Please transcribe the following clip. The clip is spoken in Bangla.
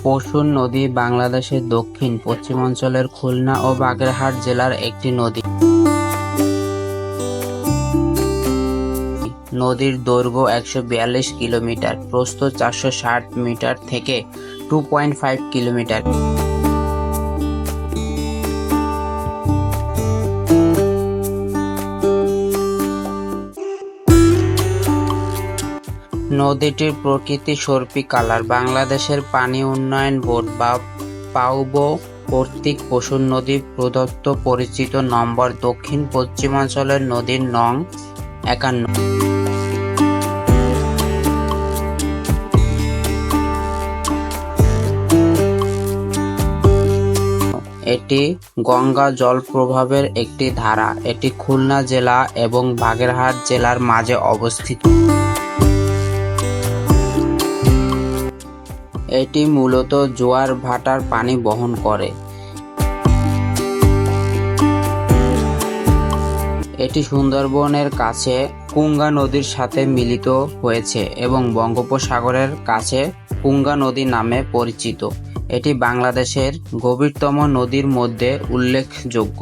পশুর নদী বাংলাদেশের দক্ষিণ পশ্চিমাঞ্চলের খুলনা ও বাগেরহাট জেলার একটি নদী। নদীর দৈর্ঘ্য 142 কিলোমিটার, প্রস্থ 460 মিটার থেকে 2.5 কিলোমিটার। নদীটির প্রকৃতি সর্পি কালার। বাংলাদেশের পানি উন্নয়ন বোর্ড বা পাউবো কর্তৃক পশুর নদী প্রদত্ত পরিচিত নম্বর দক্ষিণ পশ্চিমাঞ্চলের নদীর নং 51। এটি গঙ্গা জলপ্রপাতের একটি ধারা। এটি খুলনা জেলা এবং বাগেরহাট জেলার মাঝে অবস্থিত। এটি মূলত জোয়ার ভাটার পানি বহন করে। এটি সুন্দরবনের কাছে কুঙ্গা নদীর সাথে মিলিত হয়েছে এবং বঙ্গোপসাগরের কাছে কুঙ্গা নদী নামে পরিচিত। এটি বাংলাদেশের গভীরতম নদীর মধ্যে উল্লেখযোগ্য।